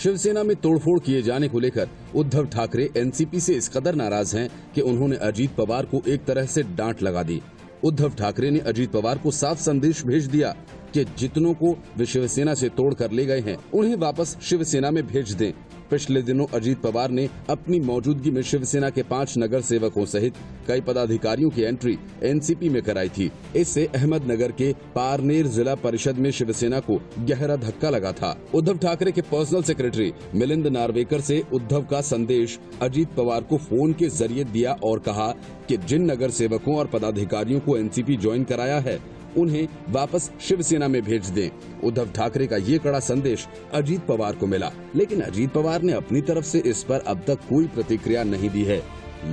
शिवसेना में तोड़फोड़ किए जाने को लेकर उद्धव ठाकरे एनसीपी से इस कदर नाराज हैं कि उन्होंने अजीत पवार को एक तरह से डांट लगा दी। उद्धव ठाकरे ने अजीत पवार को साफ संदेश भेज दिया कि जितनों को वे शिवसेना से तोड़ कर ले गए हैं उन्हें वापस शिवसेना में भेज दें। पिछले दिनों अजीत पवार ने अपनी मौजूदगी में शिवसेना के 5 नगर सेवकों सहित कई पदाधिकारियों की एंट्री एनसीपी में कराई थी। इससे अहमदनगर के पारनेर जिला परिषद में शिवसेना को गहरा धक्का लगा था। उद्धव ठाकरे के पर्सनल सेक्रेटरी मिलिंद नार्वेकर से उद्धव का संदेश अजीत पवार को फोन के जरिए दिया और कहा कि जिन नगर सेवकों और पदाधिकारियों को एनसीपी ज्वाइन कराया है उन्हें वापस शिवसेना में भेज दें। उद्धव ठाकरे का ये कड़ा संदेश अजीत पवार को मिला, लेकिन अजीत पवार ने अपनी तरफ से इस पर अब तक कोई प्रतिक्रिया नहीं दी है।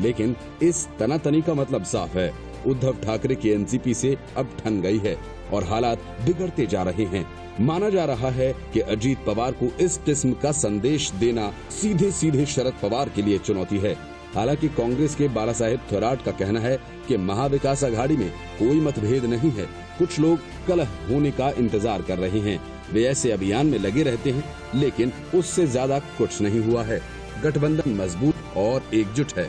लेकिन इस तनातनी का मतलब साफ है, उद्धव ठाकरे की एनसीपी से अब ठन गई है और हालात बिगड़ते जा रहे हैं। माना जा रहा है कि अजीत पवार को इस किस्म का संदेश देना सीधे सीधे शरद पवार के लिए चुनौती है। हालांकि कांग्रेस के बाला साहेब थोराट का कहना है कि महाविकास अघाड़ी में कोई मतभेद नहीं है, कुछ लोग कलह होने का इंतजार कर रहे हैं। वे ऐसे अभियान में लगे रहते हैं, लेकिन उससे ज्यादा कुछ नहीं हुआ है। गठबंधन मजबूत और एकजुट है।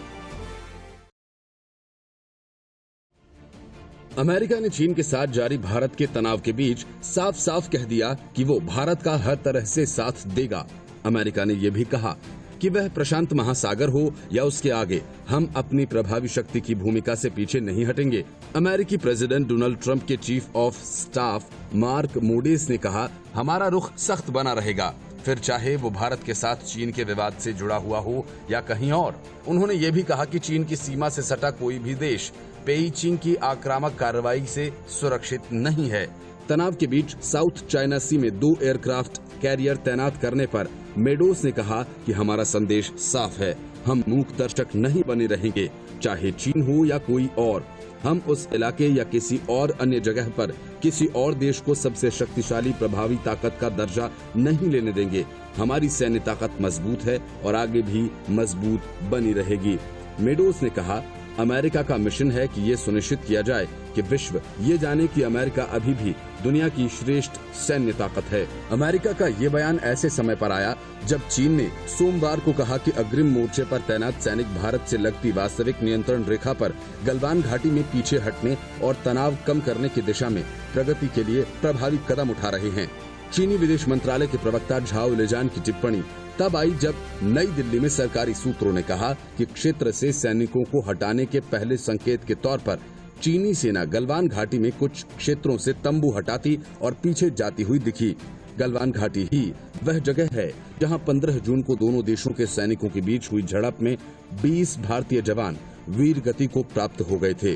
अमेरिका ने चीन के साथ जारी भारत के तनाव के बीच साफ साफ कह दिया कि वो भारत का हर तरह से साथ देगा। अमेरिका ने ये भी कहा कि वह प्रशांत महासागर हो या उसके आगे, हम अपनी प्रभावी शक्ति की भूमिका से पीछे नहीं हटेंगे। अमेरिकी प्रेसिडेंट डोनाल्ड ट्रंप के चीफ ऑफ स्टाफ मार्क मोडिस ने कहा, हमारा रुख सख्त बना रहेगा, फिर चाहे वो भारत के साथ चीन के विवाद से जुड़ा हुआ हो या कहीं और। उन्होंने ये भी कहा कि चीन की सीमा से सटा कोई भी देश पेइचिंग की आक्रामक कार्रवाई से सुरक्षित नहीं है। तनाव के बीच साउथ चाइना सी में 2 एयरक्राफ्ट कैरियर तैनात करने पर मेडोस ने कहा कि हमारा संदेश साफ है, हम मूक दर्शक नहीं बने रहेंगे, चाहे चीन हो या कोई और। हम उस इलाके या किसी और अन्य जगह पर किसी और देश को सबसे शक्तिशाली प्रभावी ताकत का दर्जा नहीं लेने देंगे। हमारी सैन्य ताकत मजबूत है और आगे भी मजबूत बनी रहेगी। मेडोस ने कहा, अमेरिका का मिशन है कि ये सुनिश्चित किया जाए कि विश्व ये जाने कि अमेरिका अभी भी दुनिया की श्रेष्ठ सैन्य ताकत है। अमेरिका का ये बयान ऐसे समय पर आया जब चीन ने सोमवार को कहा कि अग्रिम मोर्चे पर तैनात सैनिक भारत से लगती वास्तविक नियंत्रण रेखा पर गलवान घाटी में पीछे हटने और तनाव कम करने की दिशा में प्रगति के लिए प्रभावी कदम उठा रहे हैं। चीनी विदेश मंत्रालय के प्रवक्ता झाओ लिजान की टिप्पणी तब आई जब नई दिल्ली में सरकारी सूत्रों ने कहा कि क्षेत्र से सैनिकों को हटाने के पहले संकेत के तौर पर चीनी सेना गलवान घाटी में कुछ क्षेत्रों से तंबू हटाती और पीछे जाती हुई दिखी। गलवान घाटी ही वह जगह है जहां 15 जून को दोनों देशों के सैनिकों के बीच हुई झड़प में 20 भारतीय जवान वीर गति को प्राप्त हो गए थे।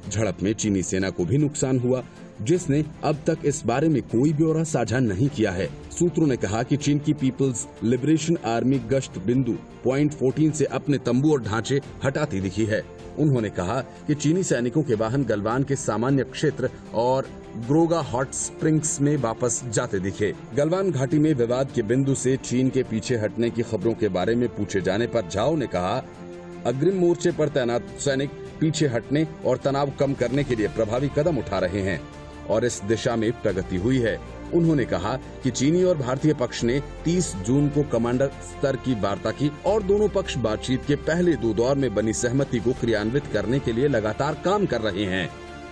झड़प में चीनी सेना को भी नुकसान हुआ, जिसने अब तक इस बारे में कोई ब्यौरा साझा नहीं किया है। सूत्रों ने कहा कि चीन की पीपल्स लिबरेशन आर्मी गश्त बिंदु पॉइंट 14 से अपने तंबू और ढांचे हटाती दिखी है। उन्होंने कहा कि चीनी सैनिकों के वाहन गलवान के सामान्य क्षेत्र और ग्रोगा हॉट स्प्रिंग्स में वापस जाते दिखे। गलवान घाटी में विवाद के बिंदु से चीन के पीछे हटने की खबरों के बारे में पूछे जाने पर झाओ ने कहा, अग्रिम मोर्चे पर तैनात सैनिक पीछे हटने और तनाव कम करने के लिए प्रभावी कदम उठा रहे हैं और इस दिशा में प्रगति हुई है। उन्होंने कहा कि चीनी और भारतीय पक्ष ने 30 जून को कमांडर स्तर की वार्ता की और दोनों पक्ष बातचीत के पहले 2 दौर में बनी सहमति को क्रियान्वित करने के लिए लगातार काम कर रहे हैं।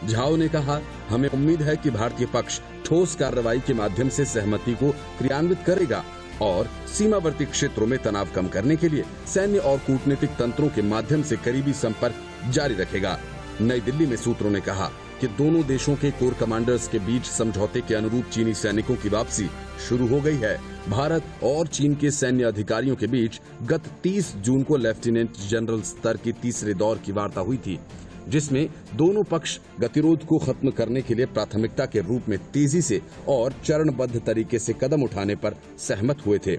झाओ ने कहा, हमें उम्मीद है कि भारतीय पक्ष ठोस कार्रवाई के माध्यम से सहमति को क्रियान्वित करेगा और सीमावर्ती क्षेत्रों में तनाव कम करने के लिए सैन्य और कूटनीतिक तंत्रों के माध्यम से करीबी संपर्क जारी रखेगा। नई दिल्ली में सूत्रों ने कहा कि दोनों देशों के कोर कमांडर्स के बीच समझौते के अनुरूप चीनी सैनिकों की वापसी शुरू हो गई है। भारत और चीन के सैन्य अधिकारियों के बीच गत 30 जून को लेफ्टिनेंट जनरल स्तर की तीसरे दौर की वार्ता हुई थी, जिसमें दोनों पक्ष गतिरोध को खत्म करने के लिए प्राथमिकता के रूप में तेजी से और चरणबद्ध तरीके से कदम उठाने पर सहमत हुए थे।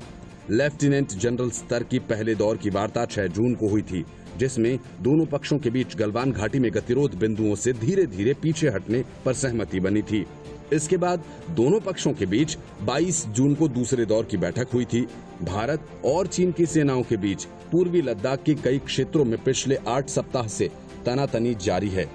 लेफ्टिनेंट जनरल स्तर की पहले दौर की वार्ता 6 जून को हुई थी, जिसमें दोनों पक्षों के बीच गलवान घाटी में गतिरोध बिंदुओं से धीरे धीरे पीछे हटने पर सहमति बनी थी। इसके बाद दोनों पक्षों के बीच 22 जून को दूसरे दौर की बैठक हुई थी। भारत और चीन की सेनाओं के बीच पूर्वी लद्दाख के कई क्षेत्रों में पिछले 8 सप्ताह से तनातनी जारी है।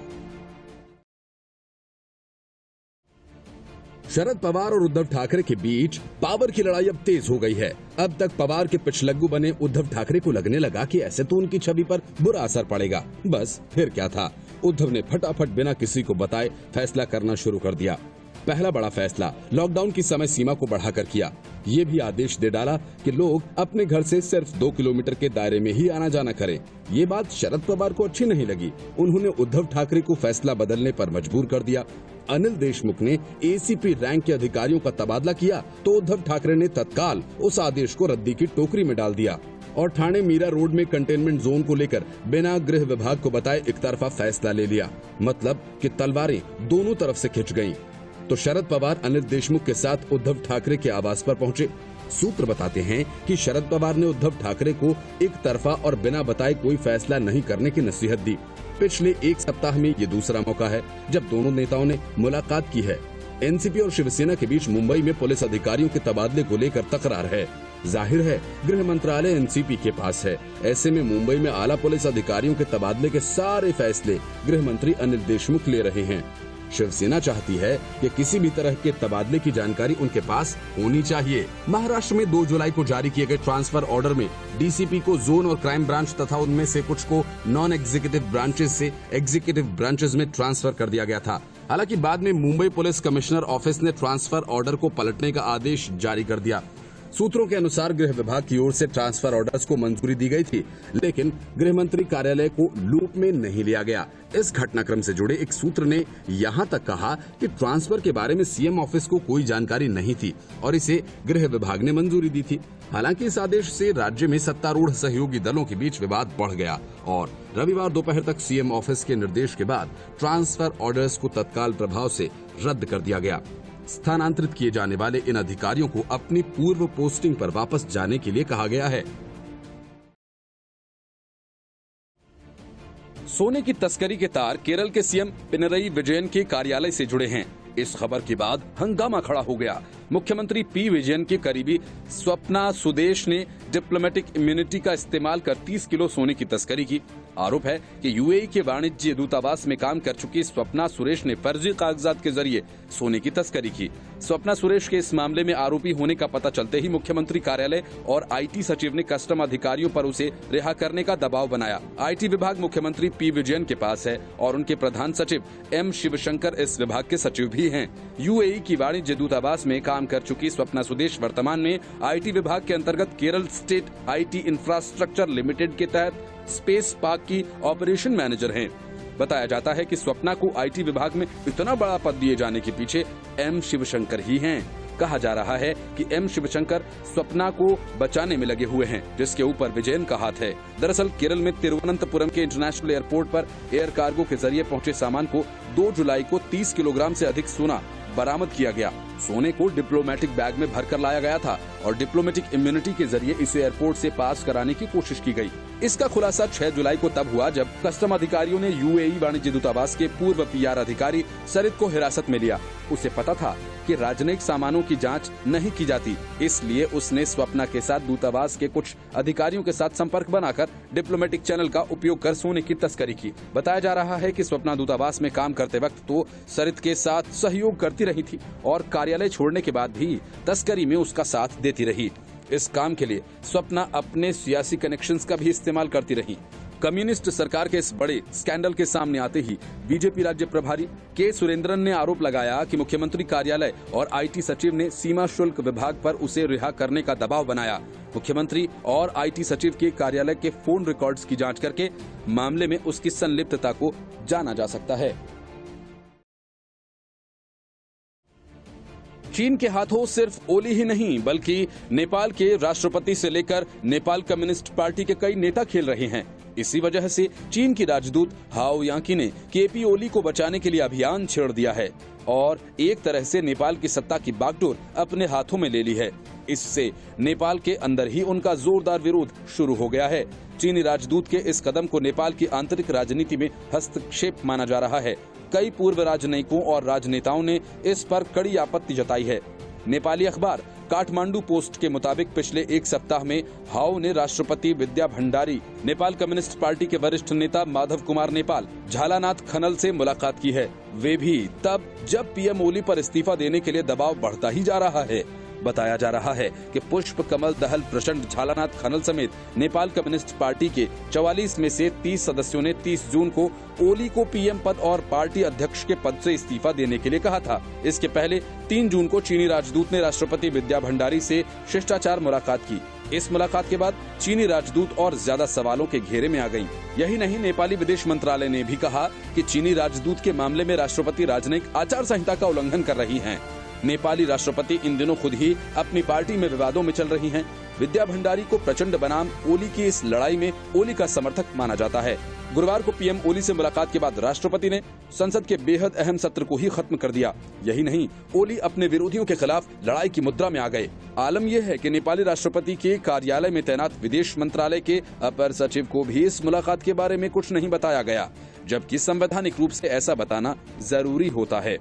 शरद पवार और उद्धव ठाकरे के बीच पावर की लड़ाई अब तेज हो गई है। अब तक पवार के पिछलग्गू बने उद्धव ठाकरे को लगने लगा कि ऐसे तो उनकी छवि पर बुरा असर पड़ेगा। बस फिर क्या था, उद्धव ने फटाफट बिना किसी को बताए फैसला करना शुरू कर दिया। पहला बड़ा फैसला लॉकडाउन की समय सीमा को बढ़ाकर किया। ये भी आदेश दे डाला कि लोग अपने घर से सिर्फ 2 किलोमीटर के दायरे में ही आना जाना करें। ये बात शरद पवार को अच्छी नहीं लगी। उन्होंने उद्धव ठाकरे को फैसला बदलने पर मजबूर कर दिया। अनिल देशमुख ने एसीपी रैंक के अधिकारियों का तबादला किया तो उद्धव ठाकरे ने तत्काल उस आदेश को रद्दी की टोकरी में डाल दिया और ठाणे मीरा रोड में कंटेनमेंट जोन को लेकर बिना गृह विभाग को बताए एक तरफा फैसला ले लिया। मतलब कि तलवारें दोनों तरफ से खिंच गईं। तो शरद पवार अनिल देशमुख के साथ उद्धव ठाकरे के आवास पर पहुंचे। सूत्र बताते हैं कि शरद पवार ने उद्धव ठाकरे को एक तरफा और बिना बताए कोई फैसला नहीं करने की नसीहत दी। पिछले एक सप्ताह में ये दूसरा मौका है जब दोनों नेताओं ने मुलाकात की है। एनसीपी और शिवसेना के बीच मुंबई में पुलिस अधिकारियों के तबादले को लेकर तकरार है। जाहिर है गृह मंत्रालय एनसीपी के पास है। ऐसे में मुंबई में आला पुलिस अधिकारियों के तबादले के सारे फैसले गृह मंत्री अनिल देशमुख ले रहे हैं। शिवसेना चाहती है कि किसी भी तरह के तबादले की जानकारी उनके पास होनी चाहिए। महाराष्ट्र में 2 जुलाई को जारी किए गए ट्रांसफर ऑर्डर में डीसीपी को जोन और क्राइम ब्रांच तथा उनमें से कुछ को नॉन एग्जीक्यूटिव ब्रांचेस से एग्जीक्यूटिव ब्रांचेस में ट्रांसफर कर दिया गया था। हालांकि बाद में मुंबई पुलिस कमिश्नर ऑफिस ने ट्रांसफर ऑर्डर को पलटने का आदेश जारी कर दिया। सूत्रों के अनुसार गृह विभाग की ओर से ट्रांसफर ऑर्डर्स को मंजूरी दी गई थी, लेकिन गृह मंत्री कार्यालय को लूप में नहीं लिया गया। इस घटनाक्रम से जुड़े एक सूत्र ने यहां तक कहा कि ट्रांसफर के बारे में सीएम ऑफिस को कोई जानकारी नहीं थी और इसे गृह विभाग ने मंजूरी दी थी। हालांकि इस आदेश से राज्य में सत्तारूढ़ सहयोगी दलों के बीच विवाद बढ़ गया और रविवार दोपहर तक सीएम ऑफिस के निर्देश के बाद ट्रांसफर ऑर्डर्स को तत्काल प्रभाव से रद्द कर दिया गया। स्थानांतरित किए जाने वाले इन अधिकारियों को अपनी पूर्व पोस्टिंग पर वापस जाने के लिए कहा गया है। सोने की तस्करी के तार केरल के सीएम पिनरई विजयन के कार्यालय से जुड़े हैं। इस खबर के बाद हंगामा खड़ा हो गया। मुख्यमंत्री पी विजयन के करीबी स्वप्ना सुदेश ने डिप्लोमेटिक इम्यूनिटी का इस्तेमाल कर 30 किलो सोने की तस्करी की। आरोप है कि यूएई के वाणिज्य दूतावास में काम कर चुकी स्वप्ना सुरेश ने फर्जी कागजात के जरिए सोने की तस्करी की। स्वप्ना सुरेश के इस मामले में आरोपी होने का पता चलते ही मुख्यमंत्री कार्यालय और आईटी सचिव ने कस्टम अधिकारियों पर उसे रिहा करने का दबाव बनाया। आईटी विभाग मुख्यमंत्री पी विजयन के पास है और उनके प्रधान सचिव एम शिवशंकर इस विभाग के सचिव भी हैं। यूएई की वाणिज्य दूतावास में काम कर चुकी स्वप्ना सुदेश वर्तमान में आईटी विभाग के अंतर्गत Kerala state IT infrastructure limited के तहत स्पेस पार्क की ऑपरेशन मैनेजर हैं। बताया जाता है कि स्वप्ना को आईटी विभाग में इतना बड़ा पद दिए जाने के पीछे एम शिवशंकर ही हैं। कहा जा रहा है कि एम शिवशंकर स्वप्ना को बचाने में लगे हुए हैं, जिसके ऊपर विजयन का हाथ है। दरअसल केरल में तिरुवनंतपुरम के इंटरनेशनल एयरपोर्ट पर एयर कार्गो के जरिए पहुंचे सामान को 2 जुलाई को 30 किलोग्राम से अधिक सोना बरामद किया गया। सोने को डिप्लोमेटिक बैग में भरकर लाया गया था और डिप्लोमेटिक इम्यूनिटी के जरिए इसे एयरपोर्ट से पास कराने की कोशिश की गई। इसका खुलासा 6 जुलाई को तब हुआ जब कस्टम अधिकारियों ने यूएई वाणिज्य दूतावास के पूर्व पीआर अधिकारी सरित को हिरासत में लिया। उसे पता था कि राजनयिक सामानों की जांच नहीं की जाती, इसलिए उसने स्वप्ना के साथ दूतावास के कुछ अधिकारियों के साथ संपर्क बनाकर डिप्लोमेटिक चैनल का उपयोग कर सोने की तस्करी की। बताया जा रहा है कि स्वप्ना दूतावास में काम करते वक्त तो सरित के साथ सहयोग करती रही थी और कार्यालय छोड़ने के बाद भी तस्करी में उसका साथ देती रही। इस काम के लिए स्वप्ना अपने सियासी कनेक्शंस का भी इस्तेमाल करती रही। कम्युनिस्ट सरकार के इस बड़े स्कैंडल के सामने आते ही बीजेपी राज्य प्रभारी के सुरेंद्रन ने आरोप लगाया कि मुख्यमंत्री कार्यालय और आईटी सचिव ने सीमा शुल्क विभाग पर उसे रिहा करने का दबाव बनाया। मुख्यमंत्री और आईटी सचिव के कार्यालय के फोन रिकॉर्ड्स की जांच करके मामले में उसकी संलिप्तता को जाना जा सकता है। चीन के हाथों सिर्फ ओली ही नहीं बल्कि नेपाल के राष्ट्रपति से लेकर नेपाल कम्युनिस्ट पार्टी के कई नेता खेल रहे हैं। इसी वजह से चीन की राजदूत हाओ यांकी ने केपी ओली को बचाने के लिए अभियान छेड़ दिया है और एक तरह से नेपाल की सत्ता की बागडोर अपने हाथों में ले ली है। इससे नेपाल के अंदर ही उनका जोरदार विरोध शुरू हो गया है। चीनी राजदूत के इस कदम को नेपाल की आंतरिक राजनीति में हस्तक्षेप माना जा रहा है। कई पूर्व राजनयिकों और राजनेताओं ने इस पर कड़ी आपत्ति जताई है। नेपाली अखबार काठमांडू पोस्ट के मुताबिक पिछले एक सप्ताह में हाओ ने राष्ट्रपति विद्या भंडारी, नेपाल कम्युनिस्ट पार्टी के वरिष्ठ नेता माधव कुमार नेपाल, झालानाथ खनल से मुलाकात की है। वे भी तब जब पीएम ओली पर इस्तीफा देने के लिए दबाव बढ़ता ही जा रहा है। बताया जा रहा है कि पुष्प कमल दहल प्रचंड, झालानाथ खनल समेत नेपाल कम्युनिस्ट पार्टी के 44 में से 30 सदस्यों ने 30 जून को ओली को पीएम पद और पार्टी अध्यक्ष के पद से इस्तीफा देने के लिए कहा था। इसके पहले 3 जून को चीनी राजदूत ने राष्ट्रपति विद्या भंडारी से शिष्टाचार मुलाकात की। इस मुलाकात के बाद चीनी राजदूत और ज्यादा सवालों के घेरे में आ गयी। यही नहीं, नेपाली विदेश मंत्रालय ने भी कहा कि चीनी राजदूत के मामले में राष्ट्रपति राजनयिक आचार संहिता का उल्लंघन कर रही हैं। नेपाली राष्ट्रपति इन दिनों खुद ही अपनी पार्टी में विवादों में चल रही हैं। विद्या भंडारी को प्रचंड बनाम ओली की इस लड़ाई में ओली का समर्थक माना जाता है। गुरुवार को पीएम ओली से मुलाकात के बाद राष्ट्रपति ने संसद के बेहद अहम सत्र को ही खत्म कर दिया। यही नहीं, ओली अपने विरोधियों के खिलाफ लड़ाई की मुद्रा में आ गए। आलम यह है कि नेपाली राष्ट्रपति के कार्यालय में तैनात विदेश मंत्रालय के अपर सचिव को भी इस मुलाकात के बारे में कुछ नहीं बताया गया, जबकि संवैधानिक रूप से ऐसा बताना जरूरी होता है।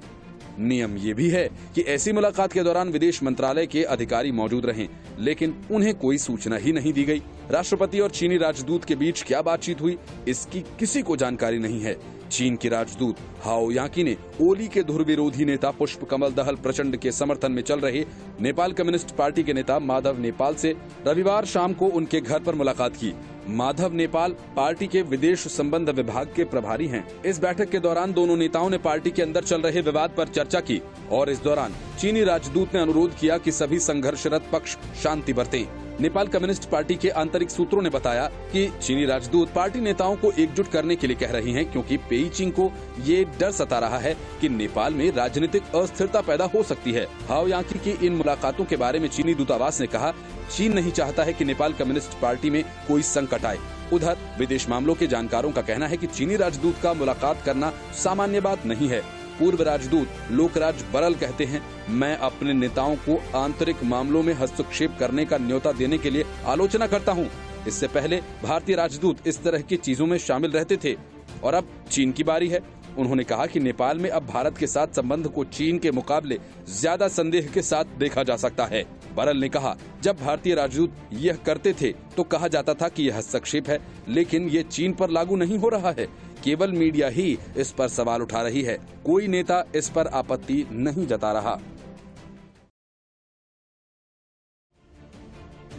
नियम ये भी है कि ऐसी मुलाकात के दौरान विदेश मंत्रालय के अधिकारी मौजूद रहें, लेकिन उन्हें कोई सूचना ही नहीं दी गई। राष्ट्रपति और चीनी राजदूत के बीच क्या बातचीत हुई, इसकी किसी को जानकारी नहीं है। चीन की राजदूत हाओ याकी ने ओली के धुर विरोधी नेता पुष्प कमल दहल प्रचंड के समर्थन में चल रहे नेपाल कम्युनिस्ट पार्टी के नेता माधव नेपाल से रविवार शाम को उनके घर पर मुलाकात की। माधव नेपाल पार्टी के विदेश संबंध विभाग के प्रभारी हैं। इस बैठक के दौरान दोनों नेताओं ने पार्टी के अंदर चल रहे विवाद पर चर्चा की और इस दौरान चीनी राजदूत ने अनुरोध किया कि सभी संघर्षरत पक्ष शांति बरतें। नेपाल कम्युनिस्ट पार्टी के आंतरिक सूत्रों ने बताया कि चीनी राजदूत पार्टी नेताओं को एकजुट करने के लिए कह रही हैं, क्योंकि पेइचिंग को ये डर सता रहा है कि नेपाल में राजनीतिक अस्थिरता पैदा हो सकती है। हाओ याकी की इन मुलाकातों के बारे में चीनी दूतावास ने कहा, चीन नहीं चाहता है कि नेपाल कम्युनिस्ट पार्टी में कोई संकट आए। उधर विदेश मामलों के जानकारों का कहना है कि चीनी राजदूत का मुलाकात करना सामान्य बात नहीं है। पूर्व राजदूत लोकराज बरल कहते हैं, मैं अपने नेताओं को आंतरिक मामलों में हस्तक्षेप करने का न्योता देने के लिए आलोचना करता हूं। इससे पहले भारतीय राजदूत इस तरह की चीजों में शामिल रहते थे और अब चीन की बारी है। उन्होंने कहा कि नेपाल में अब भारत के साथ संबंध को चीन के मुकाबले ज्यादा संदेह के साथ देखा जा सकता है। बरल ने कहा, जब भारतीय राजदूत यह करते थे तो कहा जाता था कि यह हस्तक्षेप है, लेकिन ये चीन पर लागू नहीं हो रहा है। केवल मीडिया ही इस पर सवाल उठा रही है, कोई नेता इस पर आपत्ति नहीं जता रहा।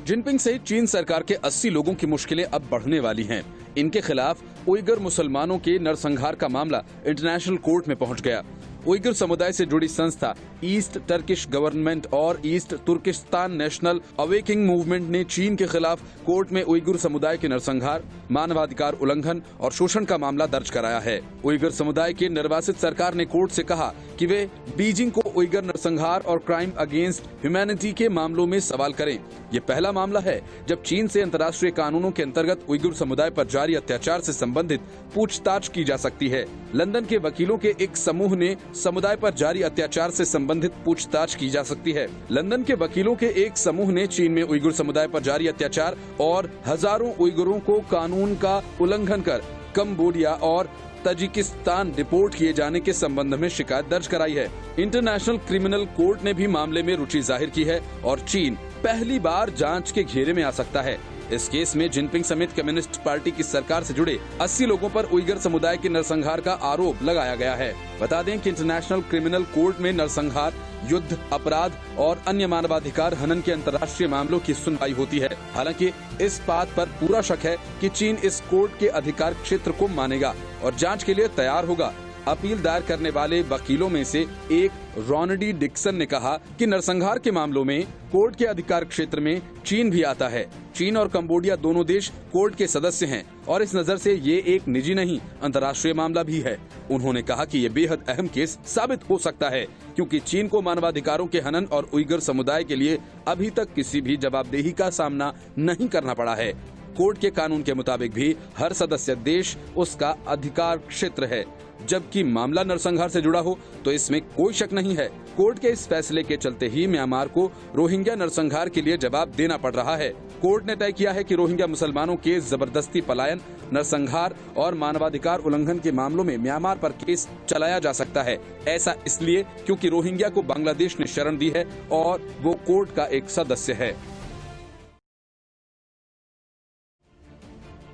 जिनपिंग सहित चीन सरकार के 80 लोगों की मुश्किलें अब बढ़ने वाली हैं। इनके खिलाफ उइगर मुसलमानों के नरसंहार का मामला इंटरनेशनल कोर्ट में पहुंच गया। उइगर समुदाय से जुड़ी संस्था ईस्ट टर्किश गवर्नमेंट और East Turkistan national awaking movement ने चीन के खिलाफ कोर्ट में उइगर समुदाय के नरसंहार, मानवाधिकार उल्लंघन और शोषण का मामला दर्ज कराया है। उइगर समुदाय के निर्वासित सरकार ने कोर्ट से कहा कि वे बीजिंग को उइगर नरसंहार और क्राइम अगेंस्ट ह्यूमैनिटी के मामलों में सवाल करें। ये पहला मामला है जब चीन से अंतर्राष्ट्रीय कानूनों के अंतर्गत उइगर समुदाय पर जारी अत्याचार से संबंधित पूछताछ की जा सकती है। लंदन के वकीलों के एक समूह ने समुदाय पर जारी अत्याचार से संबंधित पूछताछ की जा सकती है। लंदन के वकीलों के एक समूह ने चीन में उइगर समुदाय पर जारी अत्याचार और हजारों उइगरों को कानून का उल्लंघन कर कंबोडिया और ताजिकिस्तान डिपोर्ट किए जाने के संबंध में शिकायत दर्ज कराई है। इंटरनेशनल क्रिमिनल कोर्ट ने भी मामले में रुचि जाहिर की है और चीन पहली बार जांच के घेरे में आ सकता है। इस केस में जिनपिंग समेत कम्युनिस्ट पार्टी की सरकार से जुड़े 80 लोगों पर उइगर समुदाय के नरसंहार का आरोप लगाया गया है। बता दें कि इंटरनेशनल क्रिमिनल कोर्ट में नरसंहार, युद्ध अपराध और अन्य मानवाधिकार हनन के अंतर्राष्ट्रीय मामलों की सुनवाई होती है। हालांकि इस बात पर पूरा शक है कि चीन इस कोर्ट के अधिकार क्षेत्र को मानेगा और जांच के लिए तैयार होगा। अपील दायर करने वाले वकीलों में से एक रॉनडी डिक्सन ने कहा कि नरसंहार के मामलों में कोर्ट के अधिकार क्षेत्र में चीन भी आता है। चीन और कंबोडिया दोनों देश कोर्ट के सदस्य हैं और इस नजर से ये एक निजी नहीं अंतर्राष्ट्रीय मामला भी है। उन्होंने कहा कि ये बेहद अहम केस साबित हो सकता है क्योंकि चीन को मानवाधिकारों के हनन और उइगर समुदाय के लिए अभी तक किसी भी जवाबदेही का सामना नहीं करना पड़ा है। कोर्ट के कानून के मुताबिक भी हर सदस्य देश उसका अधिकार क्षेत्र है। जबकि मामला नरसंहार से जुड़ा हो तो इसमें कोई शक नहीं है। कोर्ट के इस फैसले के चलते ही म्यांमार को रोहिंग्या नरसंहार के लिए जवाब देना पड़ रहा है। कोर्ट ने तय किया है कि रोहिंग्या मुसलमानों के जबरदस्ती पलायन, नरसंहार और मानवाधिकार उल्लंघन के मामलों में म्यांमार पर केस चलाया जा सकता है। ऐसा इसलिए क्योंकि रोहिंग्या को बांग्लादेश ने शरण दी है और वो कोर्ट का एक सदस्य है।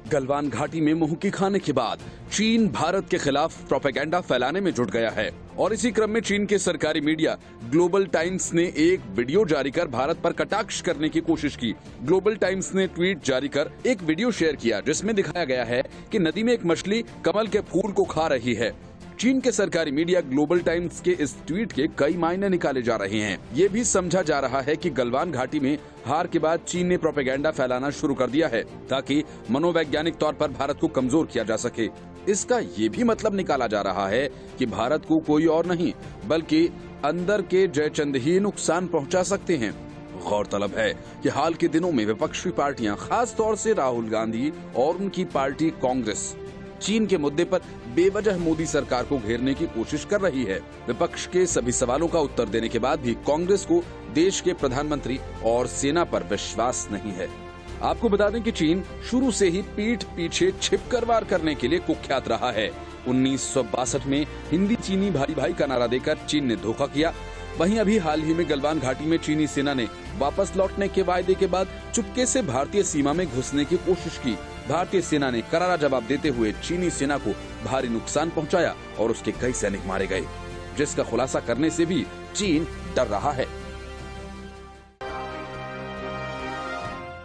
गलवान घाटी में मुंह खाने के बाद चीन भारत के खिलाफ प्रोपेगेंडा फैलाने में जुट गया है और इसी क्रम में चीन के सरकारी मीडिया ग्लोबल टाइम्स ने एक वीडियो जारी कर भारत पर कटाक्ष करने की कोशिश की। ग्लोबल टाइम्स ने ट्वीट जारी कर एक वीडियो शेयर किया जिसमें दिखाया गया है कि नदी में एक मछली कमल के फूल को खा रही है। चीन के सरकारी मीडिया ग्लोबल टाइम्स के इस ट्वीट के कई मायने निकाले जा रहे हैं। ये भी समझा जा रहा है कि गलवान घाटी में हार के बाद चीन ने प्रोपेगेंडा फैलाना शुरू कर दिया है ताकि मनोवैज्ञानिक तौर पर भारत को कमजोर किया जा सके। इसका ये भी मतलब निकाला जा रहा है कि भारत को कोई और नहीं बल्कि अंदर के जयचंद ही नुकसान पहुंचा सकते हैं। गौरतलब है कि हाल के दिनों में विपक्षी पार्टियां, खास तौर से राहुल गांधी और उनकी पार्टी कांग्रेस, चीन के मुद्दे पर बेवजह मोदी सरकार को घेरने की कोशिश कर रही है। विपक्ष के सभी सवालों का उत्तर देने के बाद भी कांग्रेस को देश के प्रधानमंत्री और सेना पर विश्वास नहीं है। आपको बता दें कि चीन शुरू से ही पीठ पीछे छिपकर वार करने के लिए कुख्यात रहा है। 1962 में हिंदी चीनी भाई भाई का नारा देकर चीन ने धोखा किया। वहीं अभी हाल ही में गलवान घाटी में चीनी सेना ने वापस लौटने के वायदे के बाद चुपके से भारतीय सीमा में घुसने की कोशिश की। भारतीय सेना ने करारा जवाब देते हुए चीनी सेना को भारी नुकसान पहुंचाया और उसके कई सैनिक मारे गए, जिसका खुलासा करने से भी चीन डर रहा है।